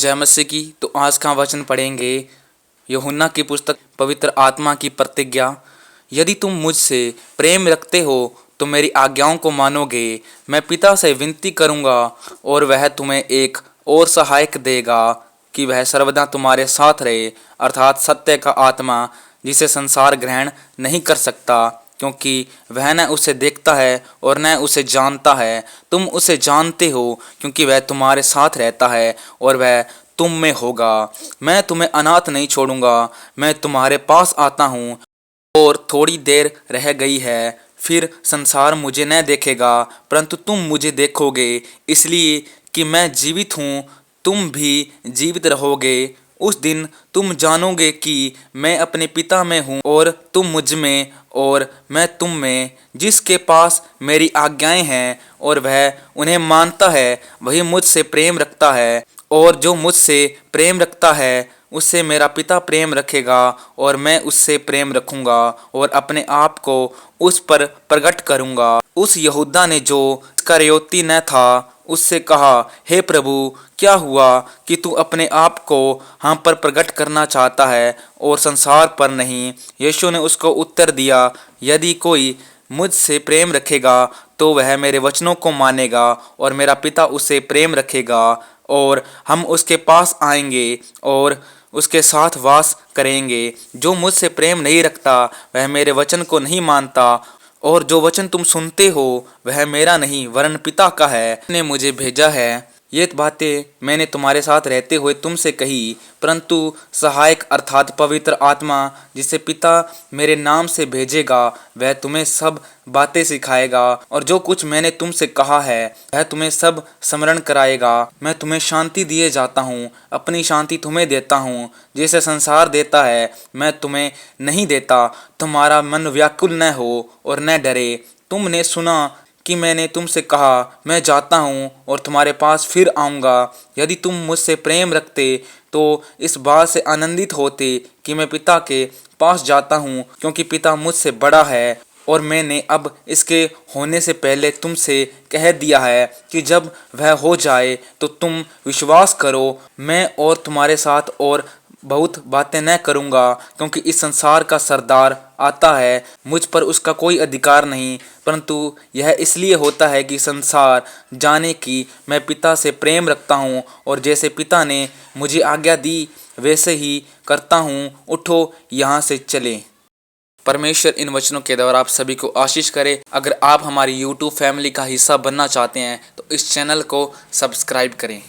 जय मसीह की। तो आज का वचन पढ़ेंगे यूहन्ना की पुस्तक पवित्र आत्मा की प्रतिज्ञा। यदि तुम मुझसे प्रेम रखते हो तो मेरी आज्ञाओं को मानोगे। मैं पिता से विनती करूंगा और वह तुम्हें एक और सहायक देगा कि वह सर्वदा तुम्हारे साथ रहे, अर्थात सत्य का आत्मा, जिसे संसार ग्रहण नहीं कर सकता क्योंकि वह न उसे देखता है और न उसे जानता है। तुम उसे जानते हो क्योंकि वह तुम्हारे साथ रहता है और वह तुम में होगा। मैं तुम्हें अनाथ नहीं छोड़ूंगा, मैं तुम्हारे पास आता हूँ। और थोड़ी देर रह गई है, फिर संसार मुझे न देखेगा, परंतु तुम मुझे देखोगे, इसलिए कि मैं जीवित हूँ, तुम भी जीवित रहोगे। उस दिन तुम जानोगे कि मैं अपने पिता में हूँ और तुम मुझ में और मैं तुम में। जिसके पास मेरी आज्ञाएं हैं और वह उन्हें मानता है, वही मुझसे प्रेम रखता है, और जो मुझसे प्रेम रखता है उससे मेरा पिता प्रेम रखेगा और मैं उससे प्रेम रखूंगा और अपने आप को उस पर प्रकट करूंगा। उस यहूदा ने, जो इस्करियोती न था, उससे कहा, हे प्रभु, क्या हुआ कि तू अपने आप को हम पर प्रकट करना चाहता है और संसार पर नहीं? यीशु ने उसको उत्तर दिया, यदि कोई मुझसे प्रेम रखेगा तो वह मेरे वचनों को मानेगा और मेरा पिता उसे प्रेम रखेगा और हम उसके पास आएंगे और उसके साथ वास करेंगे। जो मुझसे प्रेम नहीं रखता वह मेरे वचन को नहीं मानता, और जो वचन तुम सुनते हो वह मेरा नहीं वरन पिता का है, ने मुझे भेजा है। ये बातें मैंने तुम्हारे साथ रहते हुए तुमसे कही, परंतु सहायक अर्थात पवित्र आत्मा, जिसे पिता मेरे नाम से भेजेगा, वह तुम्हें सब बातें सिखाएगा और जो कुछ मैंने तुमसे कहा है वह तुम्हें सब स्मरण कराएगा। मैं तुम्हें शांति दिए जाता हूँ, अपनी शांति तुम्हें देता हूँ। जैसे संसार देता है मैं तुम्हें नहीं देता। तुम्हारा मन व्याकुल न हो और न डरे। तुमने सुना कि मैंने तुमसे कहा, मैं जाता हूँ और तुम्हारे पास फिर आऊँगा। यदि तुम मुझसे प्रेम रखते तो इस बात से आनंदित होते कि मैं पिता के पास जाता हूँ, क्योंकि पिता मुझसे बड़ा है और मैंने अब इसके होने से पहले तुमसे कह दिया है कि जब वह हो जाए तो तुम विश्वास करो। मैं और तुम्हारे साथ और बहुत बातें न करूँगा, क्योंकि इस संसार का सरदार आता है, मुझ पर उसका कोई अधिकार नहीं, परंतु यह इसलिए होता है कि संसार जाने कि मैं पिता से प्रेम रखता हूँ और जैसे पिता ने मुझे आज्ञा दी वैसे ही करता हूँ। उठो, यहाँ से चलें। परमेश्वर इन वचनों के द्वारा आप सभी को आशीष करे। अगर आप हमारी YouTube फैमिली का हिस्सा बनना चाहते हैं तो इस चैनल को सब्सक्राइब करें।